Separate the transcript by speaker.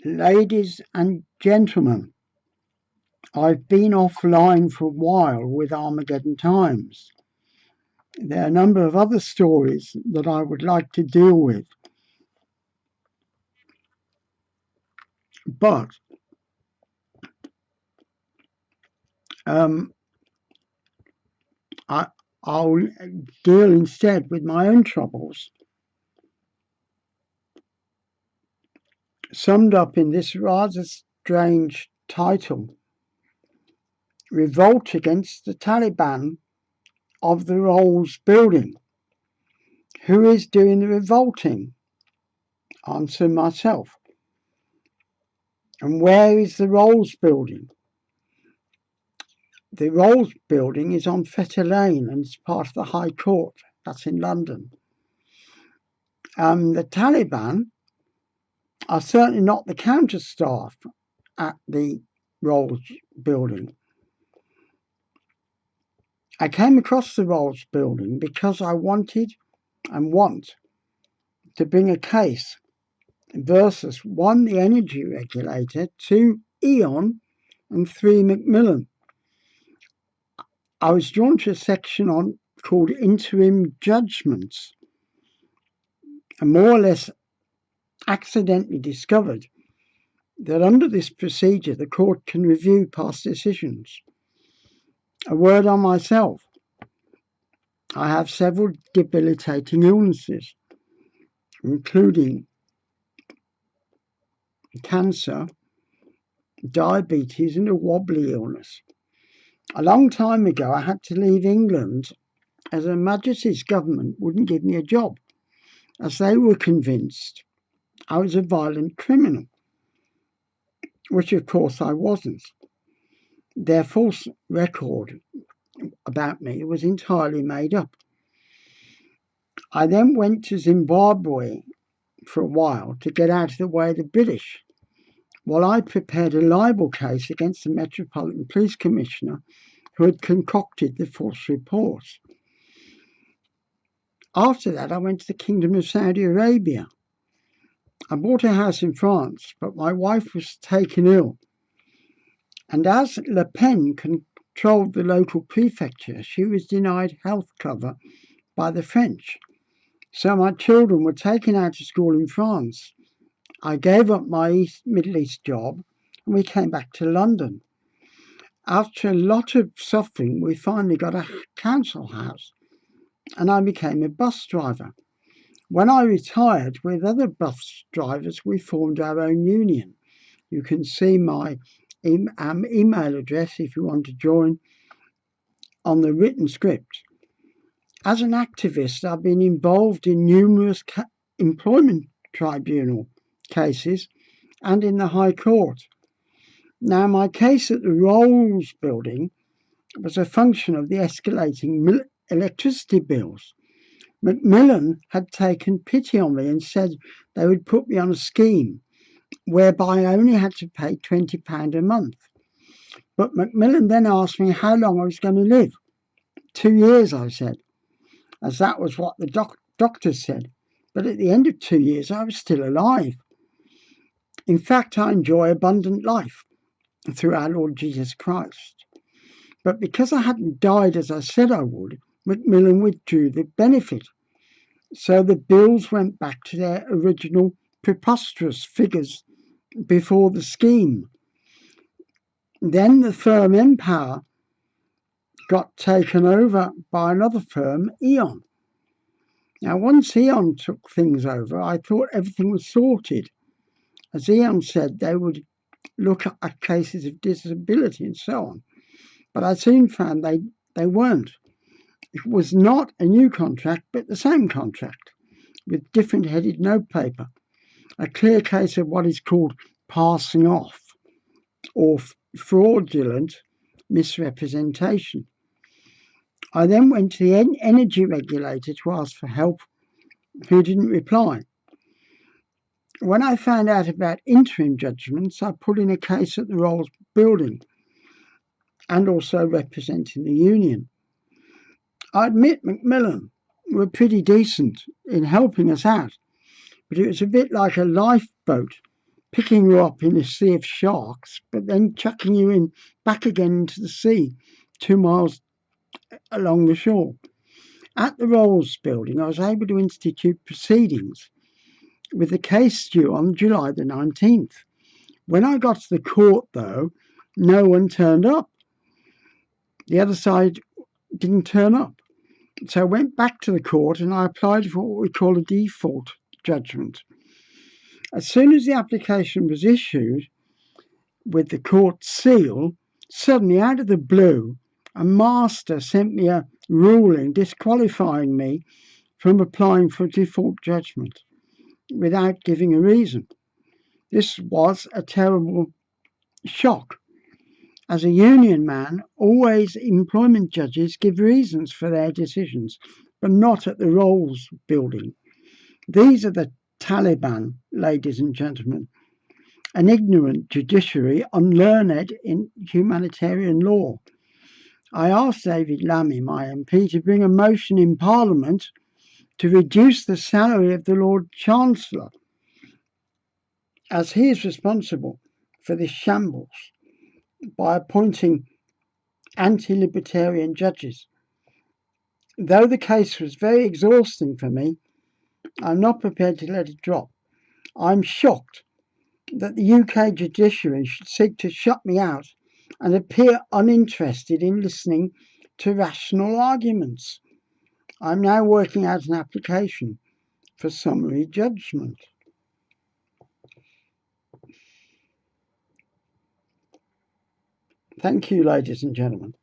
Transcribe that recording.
Speaker 1: Ladies and gentlemen, I've been offline for a while with Armageddon Times. There are a number of other stories that I would like to deal with, but I'll deal instead with my own troubles, summed up in this rather strange title: Revolt Against the Taliban of the Rolls Building. Who is doing the revolting? Answer myself. And where is the Rolls Building? The Rolls Building is on Fetter Lane and it's part of the High Court. That's in London. The Taliban are certainly not the counter staff at the Rolls Building. I came across the Rolls Building because I wanted and want to bring a case versus 1, the energy regulator, 2, E.ON, and 3, Macmillan. I was drawn to a section called interim judgments, and more or less accidentally discovered that under this procedure the court can review past decisions. A word on myself. I have several debilitating illnesses, including cancer, diabetes, and a wobbly illness. A long time ago I had to leave England as Her Majesty's government wouldn't give me a job, as they were convinced I was a violent criminal, which of course I wasn't. Their false record about me was entirely made up. I then went to Zimbabwe for a while to get out of the way of the British, while I prepared a libel case against the Metropolitan Police Commissioner who had concocted the false reports. After that, I went to the Kingdom of Saudi Arabia. I bought a house in France, but my wife was taken ill. And as Le Pen controlled the local prefecture, she was denied health cover by the French. So my children were taken out of school in France. I gave up my Middle East job and we came back to London. After a lot of suffering, we finally got a council house and I became a bus driver. When I retired with other bus drivers, we formed our own union. You can see my email address if you want to join on the written script. As an activist, I've been involved in numerous employment tribunal cases and in the High Court. Now, my case at the Rolls Building was a function of the escalating electricity bills. Macmillan had taken pity on me and said they would put me on a scheme whereby I only had to pay £20 a month. But Macmillan then asked me how long I was going to live. 2 years, I said, as that was what the doctor said. But at the end of 2 years, I was still alive. In fact, I enjoy abundant life through our Lord Jesus Christ. But because I hadn't died as I said I would, Macmillan withdrew the benefit. So the bills went back to their original preposterous figures before the scheme. Then the firm Empower got taken over by another firm, E.ON. Now, once E.ON took things over, I thought everything was sorted. As E.ON said, they would look at cases of disability and so on. But I soon found they weren't. It was not a new contract, but the same contract, with different headed notepaper. A clear case of what is called passing off, or fraudulent misrepresentation. I then went to the energy regulator to ask for help, who didn't reply. When I found out about interim judgments, I put in a case at the Rolls Building and also representing the union. I admit Macmillan were pretty decent in helping us out, but it was a bit like a lifeboat picking you up in a sea of sharks, but then chucking you in back again into the sea 2 miles along the shore. At the Rolls building, I was able to institute proceedings with the case due on July the 19th. When I got to the court, though, no one turned up. The other side didn't turn up. So I went back to the court and I applied for what we call a default judgment. As soon as the application was issued with the court seal, suddenly out of the blue, a master sent me a ruling disqualifying me from applying for a default judgment without giving a reason. This was a terrible shock. As a union man, always employment judges give reasons for their decisions, but not at the Rolls building. These are the Taliban, ladies and gentlemen, an ignorant judiciary unlearned in humanitarian law. I asked David Lammy, my MP, to bring a motion in Parliament to reduce the salary of the Lord Chancellor, as he is responsible for this shambles, by appointing anti-libertarian judges. Though the case was very exhausting for me, I'm not prepared to let it drop. I'm shocked that the UK judiciary should seek to shut me out and appear uninterested in listening to rational arguments. I'm now working out an application for summary judgment. Thank you, ladies and gentlemen.